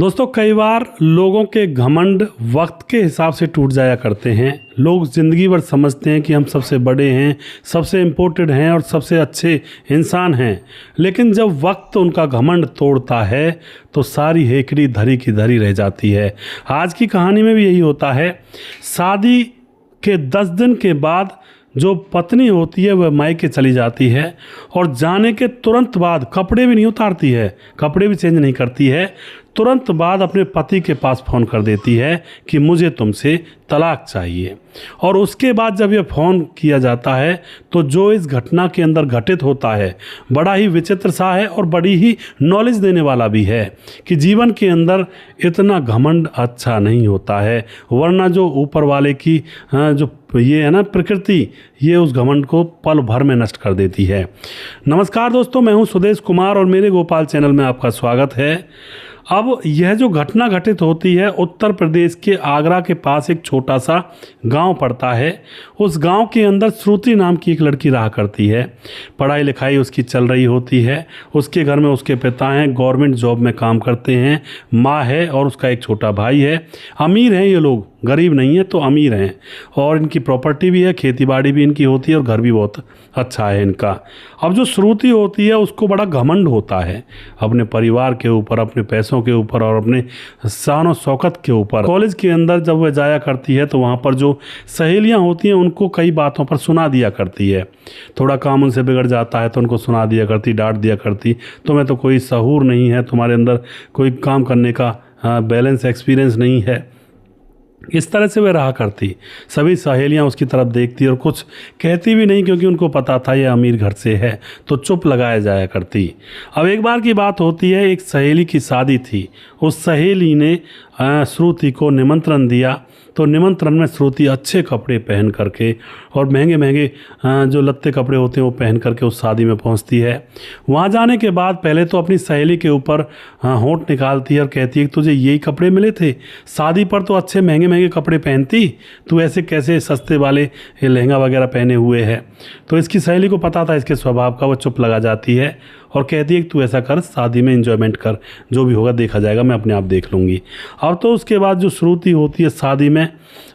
दोस्तों कई बार लोगों के घमंड वक्त के हिसाब से टूट जाया करते हैं। लोग ज़िंदगी भर समझते हैं कि हम सबसे बड़े हैं, सबसे इम्पोर्टेंट हैं और सबसे अच्छे इंसान हैं, लेकिन जब वक्त उनका घमंड तोड़ता है तो सारी हेकड़ी धरी की धरी रह जाती है। आज की कहानी में भी यही होता है। शादी के 10 दिन के बाद जो पत्नी होती है वह मायके चली जाती है और जाने के तुरंत बाद कपड़े भी नहीं उतारती है, कपड़े भी चेंज नहीं करती है, तुरंत बाद अपने पति के पास फ़ोन कर देती है कि मुझे तुमसे तलाक चाहिए। और उसके बाद जब ये फ़ोन किया जाता है तो जो इस घटना के अंदर घटित होता है बड़ा ही विचित्र सा है और बड़ी ही नॉलेज देने वाला भी है कि जीवन के अंदर इतना घमंड अच्छा नहीं होता है, वरना जो ऊपर वाले की जो ये है ना प्रकृति, ये उस घमंड को पल भर में नष्ट कर देती है। नमस्कार दोस्तों, मैं हूँ सुदेश कुमार और मेरे गोपाल चैनल में आपका स्वागत है। अब यह जो घटना घटित होती है उत्तर प्रदेश के आगरा के पास एक छोटा सा गांव पड़ता है। उस गांव के अंदर श्रुति नाम की एक लड़की रहा करती है। पढ़ाई लिखाई उसकी चल रही होती है। उसके घर में उसके पिता हैं, गवर्नमेंट जॉब में काम करते हैं, माँ है और उसका एक छोटा भाई है। अमीर हैं ये लोग, गरीब नहीं है तो अमीर हैं, और इनकी प्रॉपर्टी भी है, खेती बाड़ी भी इनकी होती है और घर भी बहुत अच्छा है इनका। अब जो श्रुति होती है उसको बड़ा घमंड होता है अपने परिवार के ऊपर, अपने पैसों के ऊपर और अपने शान शौकत के ऊपर। कॉलेज के अंदर जब वह जाया करती है तो वहाँ पर जो सहेलियाँ होती हैं उनको कई बातों पर सुना दिया करती है। थोड़ा काम उनसे बिगड़ जाता है तो उनको सुना दिया करती, डांट दिया करती, तुम्हें तो कोई सहूर नहीं है, तुम्हारे अंदर कोई काम करने का बैलेंस एक्सपीरियंस नहीं है। इस तरह से वह रहा करती। सभी सहेलियां उसकी तरफ देखती और कुछ कहती भी नहीं, क्योंकि उनको पता था यह अमीर घर से है, तो चुप लगाया जाया करती। अब एक बार की बात होती है, एक सहेली की शादी थी। उस सहेली ने श्रुति को निमंत्रण दिया, तो निमंत्रण में श्रुति अच्छे कपड़े पहन करके और महंगे महंगे जो लत्ते कपड़े होते हैं वो पहन करके उस शादी में पहुंचती है। वहां जाने के बाद पहले तो अपनी सहेली के ऊपर होंठ निकालती है और कहती है कि तुझे यही कपड़े मिले थे, शादी पर तो अच्छे महंगे महंगे कपड़े पहनती, तू ऐसे कैसे सस्ते वाले लहंगा वगैरह पहने हुए है। तो इसकी सहेली को पता था इसके स्वभाव का, वो चुप लगा जाती है और कहती है कि तू ऐसा कर, शादी में एंजॉयमेंट कर, जो भी होगा देखा जाएगा, मैं अपने आप देख लूँगी। अब तो उसके बाद जो श्रुति होती है शादी में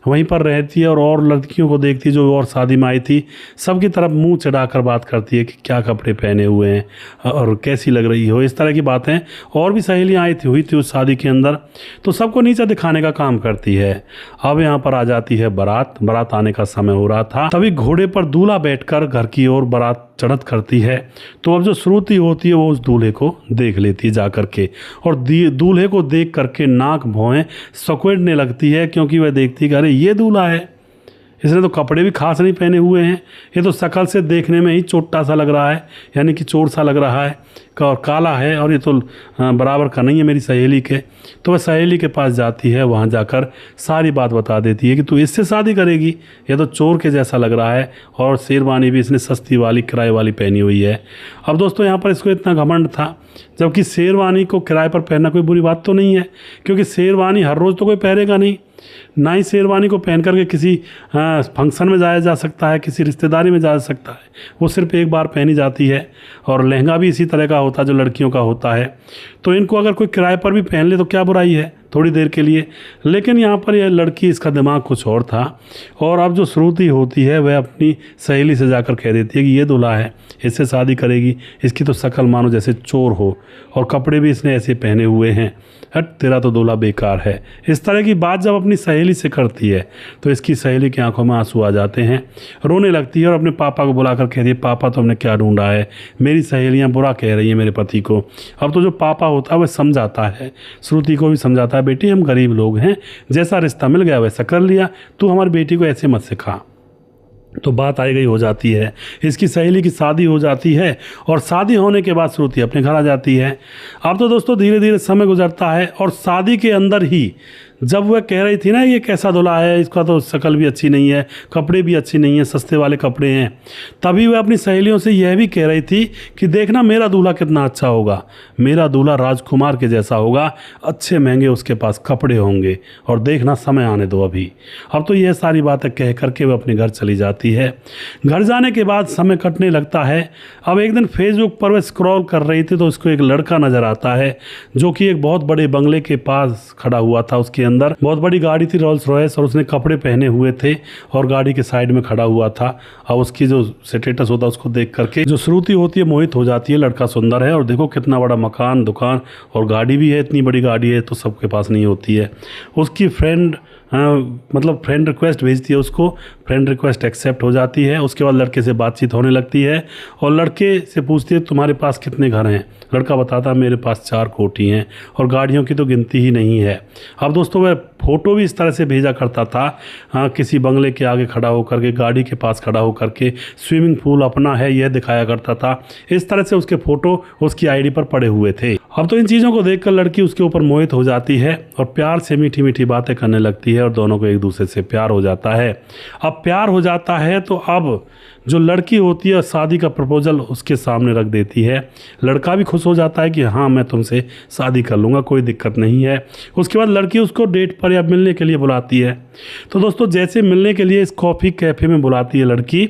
वहीं पर रहती है और लड़कियों को देखती है जो और शादी में आई थी, सबकी तरफ मुंह चढ़ाकर बात करती है कि क्या कपड़े पहने हुए हैं और कैसी लग रही हो, इस तरह की बातें। और भी सहेलियाँ हुई थी उस शादी के अंदर, तो सबको नीचा दिखाने का काम करती है। अब यहाँ पर आ जाती है बारात आने का समय हो रहा था, तभी घोड़े पर दूल्हा बैठकर घर की ओर बारात चढ़त करती है। तो अब जो श्रुति होती है वो उस दूल्हे को देख लेती है जा करके, और दूल्हे को देख करके नाक भौएं सकुड़ने लगती है, क्योंकि वह देखती है कि अरे ये दूल्हा है, इसने तो कपड़े भी खास नहीं पहने हुए हैं, ये तो शक्ल से देखने में ही चोट्टा सा लग रहा है, यानी कि चोर सा लग रहा है और काला है, और ये तो बराबर का नहीं है मेरी सहेली के। तो वह सहेली के पास जाती है, वहाँ जाकर सारी बात बता देती है कि तू इससे शादी करेगी, ये तो चोर के जैसा लग रहा है, और शेरवानी भी इसने सस्ती वाली किराए वाली पहनी हुई है। अब दोस्तों यहाँ पर इसको इतना घमंड था, जबकि शेरवानी को किराए पर पहनना कोई बुरी बात तो नहीं है, क्योंकि शेरवानी हर रोज़ तो कोई पहनेगा नहीं, ना ही शेरवानी को पहन करके किसी फंक्शन में जाया जा सकता है, किसी रिश्तेदारी में जा सकता है, वो सिर्फ एक बार पहनी जाती है। और लहंगा भी इसी तरह का होता है जो लड़कियों का होता है। तो इनको अगर कोई किराए पर भी पहन ले तो क्या बुराई है, थोड़ी देर के लिए। लेकिन यहाँ पर यह लड़की, इसका दिमाग कुछ और था, और अब जो श्रुति होती है वह अपनी सहेली से जाकर कह देती है कि ये दूल्हा है, इससे शादी करेगी, इसकी तो शक्ल मानो जैसे चोर हो, और कपड़े भी इसने ऐसे पहने हुए हैं, हट तेरा तो दूल्हा बेकार है। इस तरह की बात जब अपनी सहेली से करती है तो इसकी सहेली की आंखों में आंसू आ जाते हैं, रोने लगती है और अपने पापा को बुलाकर कहती है, पापा तो हमने क्या ढूंढा है, मेरी सहेलियाँ बुरा कह रही हैं मेरे पति को। अब तो जो पापा होता है वह समझाता है, श्रुति को भी समझाता है, बेटी हम गरीब लोग हैं, जैसा रिश्ता मिल गया वैसा कर लिया, तू हमारी बेटी को ऐसे मत सिखा। तो बात आई गई हो जाती है, इसकी सहेली की शादी हो जाती है, और शादी होने के बाद श्रुति अपने घर आ जाती है। अब तो दोस्तों धीरे धीरे समय गुजरता है और शादी के अंदर ही जब वह कह रही थी ना ये कैसा दूल्हा है, इसका तो शक्ल भी अच्छी नहीं है, कपड़े भी अच्छे नहीं हैं, सस्ते वाले कपड़े हैं, तभी वह अपनी सहेलियों से यह भी कह रही थी कि देखना मेरा दूल्हा कितना अच्छा होगा, मेरा दूल्हा राजकुमार के जैसा होगा, अच्छे महंगे उसके पास कपड़े होंगे, और देखना समय आने दो अभी। अब तो यह सारी बातें कह करके वह अपने घर चली जाती है। घर जाने के बाद समय कटने लगता है। अब एक दिन फेसबुक पर वह स्क्रॉल कर रही थी तो उसको एक लड़का नज़र आता है जो कि एक बहुत बड़े बंगले के पास खड़ा हुआ था। उसके अंदर बहुत बड़ी गाड़ी थी, रोल्स रॉयस, और उसने कपड़े पहने हुए थे और गाड़ी के साइड में खड़ा हुआ था। अब उसकी जो स्टेटस होता है उसको देख करके जो श्रुति होती है मोहित हो जाती है, लड़का सुंदर है और देखो कितना बड़ा मकान, दुकान और गाड़ी भी है, इतनी बड़ी गाड़ी है तो सबके पास नहीं होती है। उसकी फ्रेंड मतलब फ्रेंड रिक्वेस्ट भेजती है उसको, फ्रेंड रिक्वेस्ट एक्सेप्ट हो जाती है। उसके बाद लड़के से बातचीत होने लगती है और लड़के से पूछती है तुम्हारे पास कितने घर हैं। लड़का बताता है मेरे पास 4 कोठी हैं और गाड़ियों की तो गिनती ही नहीं है। अब दोस्तों वह फ़ोटो भी इस तरह से भेजा करता था, किसी बंगले के आगे खड़ा होकर के, गाड़ी के पास खड़ा होकर के, स्विमिंग पूल अपना है यह दिखाया करता था। इस तरह से उसके फ़ोटो उसकी आईडी पर पड़े हुए थे। अब तो इन चीज़ों को देखकर लड़की उसके ऊपर मोहित हो जाती है और प्यार से मीठी मीठी बातें करने लगती है और दोनों को एक दूसरे से प्यार हो जाता है। अब प्यार हो जाता है तो अब जो लड़की होती है शादी का प्रपोजल उसके सामने रख देती है। लड़का भी खुश हो जाता है कि हाँ मैं तुमसे शादी कर लूँगा, कोई दिक्कत नहीं है। उसके बाद लड़की उसको डेट पर या मिलने के लिए बुलाती है। तो दोस्तों जैसे मिलने के लिए इस कॉफ़ी कैफ़े में बुलाती है लड़की,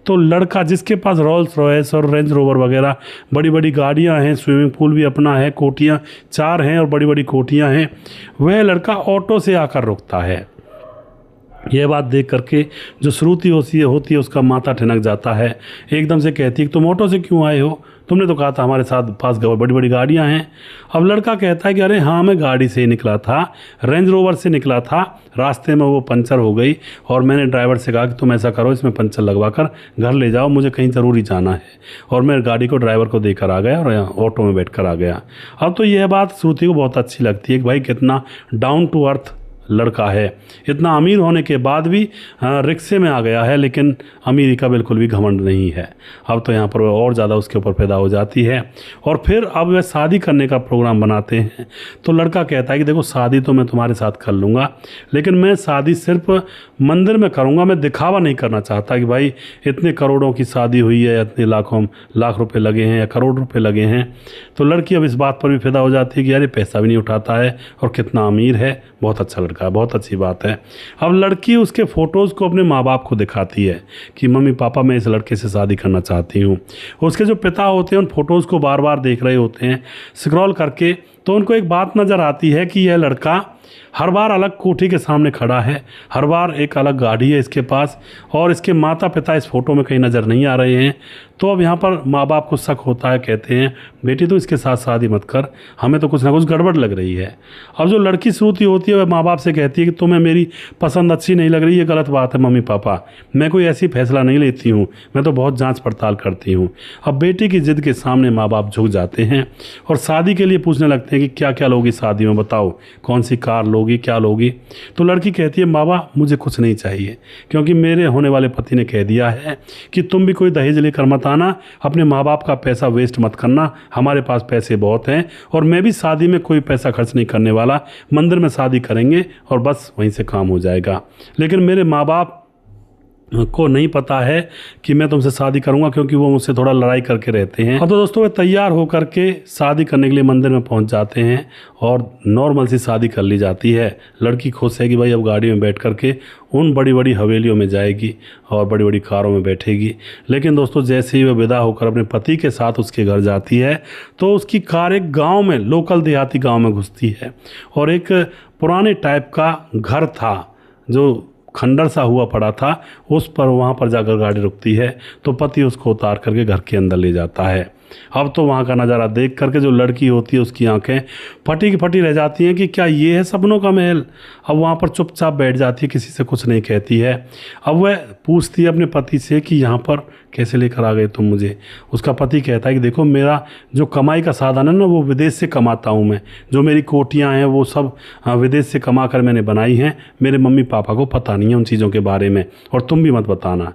तो लड़का जिसके पास रोल्स रॉयस और रेंज रोवर वगैरह बड़ी बड़ी गाड़ियां हैं, स्विमिंग पूल भी अपना है, कोठियां 4 हैं और बड़ी बड़ी कोठियां हैं, वह लड़का ऑटो से आकर रुकता है। यह बात देख करके जो श्रुति होती है उसका माथा ठिनक जाता है। एकदम से कहती है तुम ऑटो से क्यों आए हो, तुमने तो कहा था हमारे साथ पास बड़ी बड़ी गाड़ियां हैं। अब लड़का कहता है कि अरे हाँ मैं गाड़ी से ही निकला था, रेंज रोवर से निकला था, रास्ते में वो पंचर हो गई और मैंने ड्राइवर से कहा कि तुम ऐसा करो इसमें पंचर लगवा कर घर ले जाओ, मुझे कहीं ज़रूरी जाना है, और मैं गाड़ी को ड्राइवर को देकर आ गया और ऑटो में बैठ कर आ गया। अब तो यह बात श्रुति को बहुत अच्छी लगती है कि भाई कितना डाउन टू अर्थ लड़का है, इतना अमीर होने के बाद भी रिक्शे में आ गया है, लेकिन अमीरी का बिल्कुल भी घमंड नहीं है। अब तो यहाँ पर वह और ज़्यादा उसके ऊपर पैदा हो जाती है और फिर अब वह शादी करने का प्रोग्राम बनाते हैं। तो लड़का कहता है कि देखो शादी तो मैं तुम्हारे साथ कर लूँगा, लेकिन मैं शादी सिर्फ मंदिर में करूँगा, मैं दिखावा नहीं करना चाहता कि भाई इतने करोड़ों की शादी हुई है, इतने लाख रुपए लगे हैं या करोड़ रुपए लगे हैं। तो लड़की अब इस बात पर भी पैदा हो जाती है कि यार पैसा भी नहीं उठाता है और कितना अमीर है, बहुत अच्छा लड़का है, बहुत अच्छी बात है। अब लड़की उसके फ़ोटोज़ को अपने माँ बाप को दिखाती है कि मम्मी पापा मैं इस लड़के से शादी करना चाहती हूँ। उसके जो पिता होते हैं उन फ़ोटोज़ को बार बार देख रहे होते हैं स्क्रॉल करके, तो उनको एक बात नज़र आती है कि यह लड़का हर बार अलग कोठी के सामने खड़ा है, हर बार एक अलग गाड़ी है इसके पास और इसके माता पिता इस फ़ोटो में कहीं नज़र नहीं आ रहे हैं। तो अब यहाँ पर माँ बाप को शक होता है, कहते हैं बेटी तो इसके साथ शादी मत कर, हमें तो कुछ ना कुछ गड़बड़ लग रही है। अब जो लड़की श्रुति होती है वह माँ बाप से कहती है कि तुम्हें मेरी पसंद अच्छी नहीं लग रही, ये गलत बात है मम्मी पापा, मैं कोई ऐसी फैसला नहीं लेती हूँ, मैं तो बहुत जाँच पड़ताल करती हूँ। अब बेटी की जिद के सामने माँ बाप झुक जाते हैं और शादी के लिए पूछने लगते हैं कि क्या क्या लोगी शादी में, बताओ कौन सी कार लोगी, क्या लोगी। तो लड़की कहती है बाबा मुझे कुछ नहीं चाहिए, क्योंकि मेरे होने वाले पति ने कह दिया है कि तुम भी कोई दहेज लेकर मत आना, अपने माँ बाप का पैसा वेस्ट मत करना, हमारे पास पैसे बहुत हैं और मैं भी शादी में कोई पैसा खर्च नहीं करने वाला, मंदिर में शादी करेंगे और बस वहीं से काम हो जाएगा। लेकिन मेरे माँ बाप को नहीं पता है कि मैं तुमसे शादी करूंगा, क्योंकि वो मुझसे थोड़ा लड़ाई करके रहते हैं। अब तो दोस्तों वे तैयार होकर के शादी करने के लिए मंदिर में पहुंच जाते हैं और नॉर्मल सी शादी कर ली जाती है। लड़की खुश है कि भाई अब गाड़ी में बैठ करके उन बड़ी बड़ी हवेलियों में जाएगी और बड़ी बड़ी कारों में बैठेगी। लेकिन दोस्तों जैसे ही वह विदा होकर अपने पति के साथ उसके घर जाती है तो उसकी कार एक गाँव में, लोकल देहाती गाँव में घुसती है और एक पुराने टाइप का घर था जो खंडर सा हुआ पड़ा था, उस पर वहाँ पर जाकर गाड़ी रुकती है। तो पति उसको उतार करके घर के अंदर ले जाता है। अब तो वहाँ का नज़ारा देख करके जो लड़की होती है उसकी आंखें फटी की फटी रह जाती हैं कि क्या ये है सपनों का महल। अब वहाँ पर चुपचाप बैठ जाती है, किसी से कुछ नहीं कहती है। अब वह पूछती है अपने पति से कि यहाँ पर कैसे लेकर आ गए तुम मुझे। उसका पति कहता है कि देखो मेरा जो कमाई का साधन है ना वो विदेश से कमाता हूँ मैं, जो मेरी कोठियाँ हैं वो सब विदेश से कमा कर मैंने बनाई हैं, मेरे मम्मी पापा को पता नहीं है उन चीज़ों के बारे में और तुम भी मत बताना।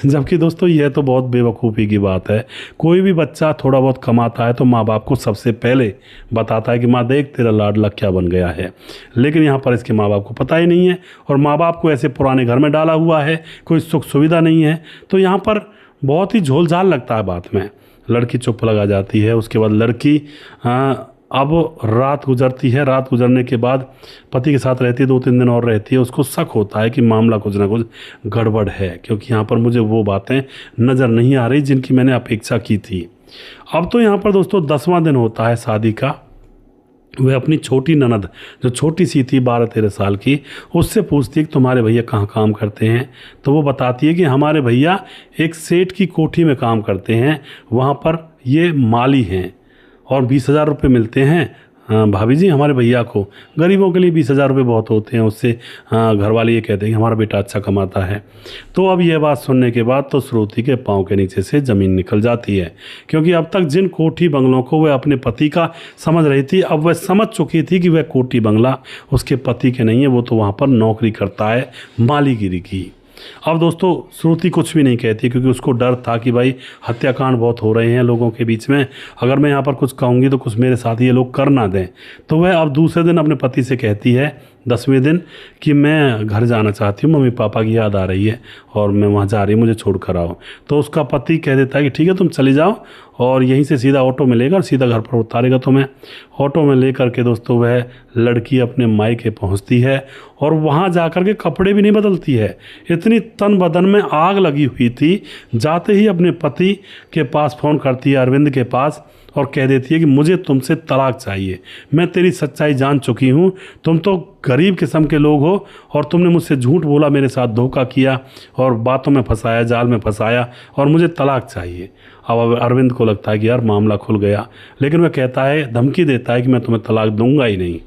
जबकि दोस्तों यह तो बहुत बेवकूफ़ी की बात है। कोई भी बच्चा थोड़ा बहुत कमाता है तो माँ बाप को सबसे पहले बताता है कि माँ देख तेरा लाडला क्या बन गया है। लेकिन यहाँ पर इसके माँ बाप को पता ही नहीं है, और माँ बाप को ऐसे पुराने घर में डाला हुआ है, कोई सुख सुविधा नहीं है। तो यहाँ पर बहुत ही झोलझाल लगता है बात में। लड़की चुप लगा जाती है। उसके बाद लड़की अब रात गुजरती है। रात गुजरने के बाद पति के साथ रहती है, 2-3 दिन और रहती है। उसको शक होता है कि मामला कुछ ना कुछ गड़बड़ है, क्योंकि यहाँ पर मुझे वो बातें नज़र नहीं आ रही जिनकी मैंने अपेक्षा की थी। अब तो यहाँ पर दोस्तों 10वां दिन होता है शादी का। वह अपनी छोटी ननद, जो छोटी सी थी 12-13 साल की, उससे पूछती है कि तुम्हारे भैया कहाँ काम करते हैं। तो वो बताती है कि हमारे भैया एक सेठ की कोठी में काम करते हैं, वहाँ पर ये माली हैं और 20,000 रुपये मिलते हैं भाभी जी हमारे भैया को। गरीबों के लिए 20,000 रुपये बहुत होते हैं। उससे घर वाले ये कहते हैं कि हमारा बेटा अच्छा कमाता है। तो अब यह बात सुनने के बाद तो श्रुति के पाँव के नीचे से ज़मीन निकल जाती है, क्योंकि अब तक जिन कोठी बंगलों को वह अपने पति का समझ रही थी, अब वह समझ चुकी थी कि वह कोठी बंगला उसके पति के नहीं है, वो तो वहाँ पर नौकरी करता है मालीगिरी की। अब दोस्तों श्रुति कुछ भी नहीं कहती, क्योंकि उसको डर था कि भाई हत्याकांड बहुत हो रहे हैं लोगों के बीच में, अगर मैं यहाँ पर कुछ कहूँगी तो कुछ मेरे साथ ये लोग कर ना दें। तो वह अब दूसरे दिन अपने पति से कहती है, 10वें दिन, कि मैं घर जाना चाहती हूँ, मम्मी पापा की याद आ रही है और मैं वहाँ जा रही हूँ, मुझे छोड़ कर आओ। तो उसका पति कह देता है कि ठीक है तुम चली जाओ, और यहीं से सीधा ऑटो मिलेगा और सीधा घर पर उतारेगा तुम्हें। ऑटो में ले करके दोस्तों वह लड़की अपने मायके पहुंचती है, और वहां जाकर के कपड़े भी नहीं बदलती है। इतनी तन बदन में आग लगी हुई थी, जाते ही अपने पति के पास फ़ोन करती है, अरविंद के पास, और कह देती है कि मुझे तुमसे तलाक चाहिए। मैं तेरी सच्चाई जान चुकी हूँ, तुम तो गरीब किस्म के लोग हो और तुमने मुझसे झूठ बोला, मेरे साथ धोखा किया और बातों में फंसाया, जाल में फंसाया, और मुझे तलाक चाहिए। अब अरविंद को लगता है कि यार मामला खुल गया, लेकिन वह कहता है, धमकी देता है कि मैं तुम्हें तलाक दूंगा ही नहीं।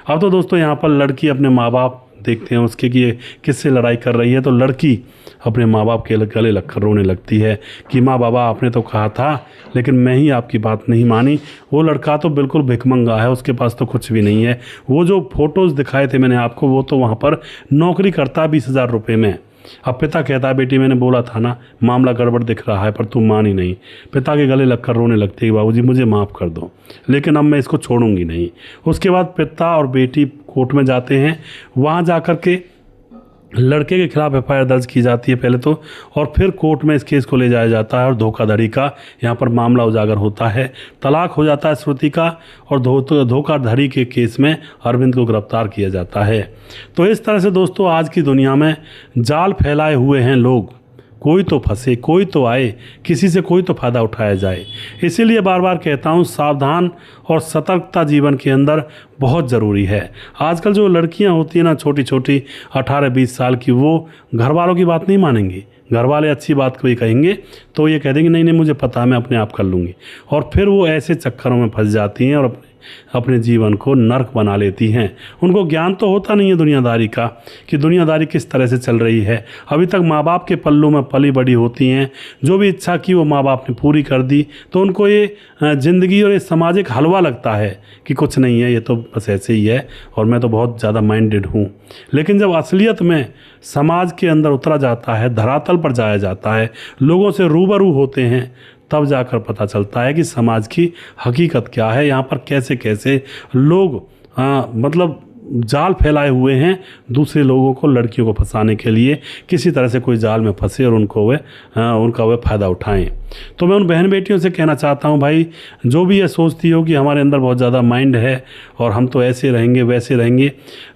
अब तो दोस्तों यहाँ पर लड़की अपने माँ बाप देखते हैं उसके कि ये किससे लड़ाई कर रही है। तो लड़की अपने माँ बाप के गले लगकर रोने लगती है कि माँ बाबा आपने तो कहा था, लेकिन मैं ही आपकी बात नहीं मानी। वो लड़का तो बिल्कुल भिखमंगा है, उसके पास तो कुछ भी नहीं है। वो जो फ़ोटोज़ दिखाए थे मैंने आपको, वो तो वहाँ पर नौकरी करता है 20,000 रुपये में। अब पिता कहता है, बेटी मैंने बोला था ना, मामला गड़बड़ दिख रहा है, पर तुम मानी नहीं। पिता के गले लगकर रोने लगती है, बाबूजी मुझे माफ़ कर दो, लेकिन अब मैं इसको छोड़ूंगी नहीं। उसके बाद पिता और बेटी कोर्ट में जाते हैं। वहाँ जाकर के लड़के के खिलाफ एफआईआर दर्ज की जाती है पहले तो, और फिर कोर्ट में इस केस को ले जाया जाता है, और धोखाधड़ी का यहाँ पर मामला उजागर होता है। तलाक हो जाता है श्रुति का, और धोखाधड़ी के केस में अरविंद को गिरफ्तार किया जाता है। तो इस तरह से दोस्तों आज की दुनिया में जाल फैलाए हुए हैं लोग, कोई तो फंसे, कोई तो आए, किसी से कोई तो फ़ायदा उठाया जाए। इसीलिए बार बार कहता हूँ, सावधान और सतर्कता जीवन के अंदर बहुत ज़रूरी है। आजकल जो लड़कियाँ होती हैं ना, छोटी छोटी 18-20 साल की, वो घर वालों की बात नहीं मानेंगी। घर वाले अच्छी बात कोई कहेंगे तो ये कह देंगे नहीं नहीं मुझे पता है, मैं अपने आप कर लूँगी, और फिर वो ऐसे चक्करों में फंस जाती हैं और अपने जीवन को नर्क बना लेती हैं। उनको ज्ञान तो होता नहीं है दुनियादारी का, कि दुनियादारी किस तरह से चल रही है। अभी तक माँ बाप के पल्लों में पली बड़ी होती हैं, जो भी इच्छा की वो माँ बाप ने पूरी कर दी, तो उनको ये ज़िंदगी और ये सामाजिक हलवा लगता है कि कुछ नहीं है, ये तो बस ऐसे ही है और मैं तो बहुत ज़्यादा माइंडेड हूँ। लेकिन जब असलियत में समाज के अंदर उतरा जाता है, धरातल पर जाया जाता है, लोगों से रूबरू होते हैं, तब जाकर पता चलता है कि समाज की हकीकत क्या है। यहाँ पर कैसे कैसे लोग मतलब जाल फैलाए हुए हैं दूसरे लोगों को, लड़कियों को फंसाने के लिए, किसी तरह से कोई जाल में फंसे और उनका वे फ़ायदा उठाएं। तो मैं उन बहन बेटियों से कहना चाहता हूं, भाई जो भी ये सोचती हो कि हमारे अंदर बहुत ज़्यादा माइंड है और हम तो ऐसे रहेंगे वैसे रहेंगे,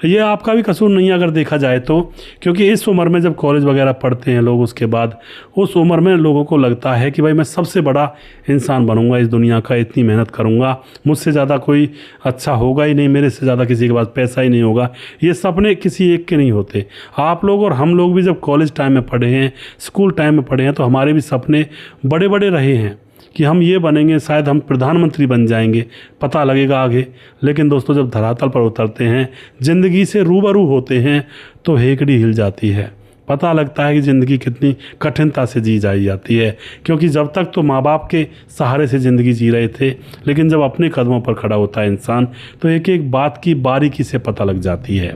ये आपका भी कसूर नहीं है अगर देखा जाए तो। क्योंकि इस उम्र में जब कॉलेज वगैरह पढ़ते हैं लोग, उसके बाद उस उम्र में लोगों को लगता है कि भाई मैं सबसे बड़ा इंसान बनूंगा इस दुनिया का, इतनी मेहनत करूंगा, मुझसे ज़्यादा कोई अच्छा होगा ही नहीं, मेरे से ज़्यादा किसी के पास पैसा ही नहीं होगा। ये सपने किसी एक के नहीं होते। आप लोग और हम लोग भी जब कॉलेज टाइम में पढ़े हैं, स्कूल टाइम में पढ़े हैं, तो हमारे भी सपने बड़े बड़े रहे हैं कि हम ये बनेंगे, शायद हम प्रधानमंत्री बन जाएंगे, पता लगेगा आगे। लेकिन दोस्तों जब धरातल पर उतरते हैं, ज़िंदगी से रूबरू होते हैं, तो हेकड़ी हिल जाती है। पता लगता है कि ज़िंदगी कितनी कठिनता से जी जाती है। क्योंकि जब तक तो माँ बाप के सहारे से ज़िंदगी जी रहे थे, लेकिन जब अपने कदमों पर खड़ा होता है इंसान, तो एक एक बात की बारीकी से पता लग जाती है।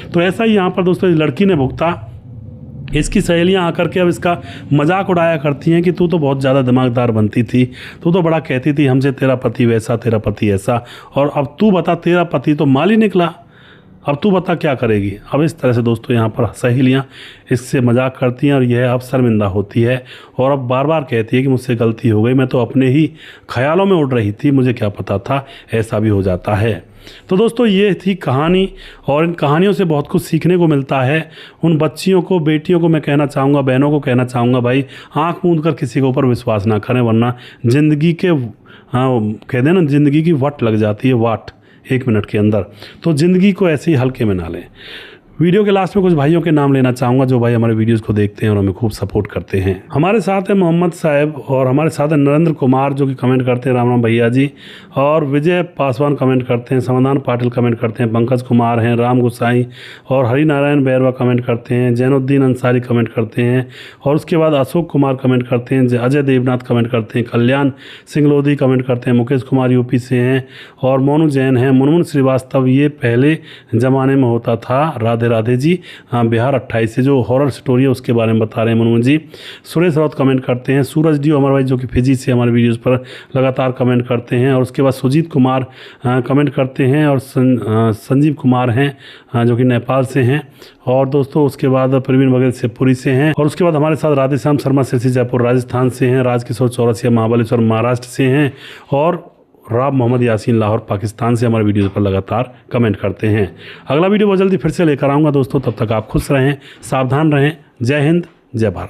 तो ऐसा ही यहाँ पर दोस्तों इस लड़की ने भुगता इसकी सहेलियां आकर के अब इसका मजाक उड़ाया करती हैं कि तू तो बहुत ज़्यादा दिमागदार बनती थी, तू तो बड़ा कहती थी हमसे तेरा पति वैसा तेरा पति ऐसा, और अब तू बता तेरा पति तो माली निकला, अब तू बता क्या करेगी। अब इस तरह से दोस्तों यहाँ पर सहेलियाँ इससे मजाक करती हैं और यह अब शर्मिंदा होती है और अब बार बार कहती है कि मुझसे गलती हो गई, मैं तो अपने ही ख्यालों में उड़ रही थी, मुझे क्या पता था ऐसा भी हो जाता है। तो दोस्तों ये थी कहानी और इन कहानियों से बहुत कुछ सीखने को मिलता है। उन बच्चियों को, बेटियों को मैं कहना चाहूँगा, बहनों को कहना चाहूँगा, भाई आँख मूंद कर किसी के ऊपर विश्वास ना करें, वरना ज़िंदगी के कहते हैं ना ज़िंदगी की वट लग जाती है, वाट 1 मिनट के अंदर। तो ज़िंदगी को ऐसे ही हल्के में ना लें। वीडियो के लास्ट में कुछ भाइयों के नाम लेना चाहूँगा जो भाई हमारे वीडियोस को देखते हैं और हमें खूब सपोर्ट करते हैं। हमारे साथ है मोहम्मद साहब और हमारे साथ है नरेंद्र कुमार जो कि कमेंट करते हैं राम राम भैया जी, और विजय पासवान कमेंट करते हैं, समाधान पाटिल कमेंट करते हैं, पंकज कुमार हैं, राम गुसाई और हरि नारायण बैरवा कमेंट करते हैं, जैनुद्दीन अंसारी कमेंट करते हैं, और उसके बाद अशोक कुमार कमेंट करते हैं, अजय देवनाथ कमेंट करते हैं, कल्याण सिंह लोधी कमेंट करते हैं, मुकेश कुमार यूपी से हैं और मोनू जैन हैं, मुनमुन श्रीवास्तव ये पहले ज़माने में होता था, राधे राधे जी, हाँ बिहार 28 से जो हॉरर स्टोरी है उसके बारे में बता रहे हैं मुनमुन जी। सुरेश राउत कमेंट करते हैं, सूरज डी अमर भाई जो कि फिजी से हमारे वीडियोस पर लगातार कमेंट करते हैं, और उसके बाद सुजीत कुमार कमेंट करते हैं, और संजीव कुमार हैं जो कि नेपाल से हैं, और दोस्तों उसके बाद प्रवीण वगैरह शिवपुरी से हैं, और उसके बाद हमारे साथ राधेश्याम शर्मा सिरसी जयपुर राजस्थान से हैं, राजकिशोर चौरसिया महाबलेश्वर महाराष्ट्र से हैं, और राब मोहम्मद यासीन लाहौर पाकिस्तान से हमारे वीडियोज़ पर लगातार कमेंट करते हैं। अगला वीडियो बहुत जल्दी फिर से लेकर आऊँगा दोस्तों, तब तक आप खुश रहें, सावधान रहें। जय हिंद, जय भारत।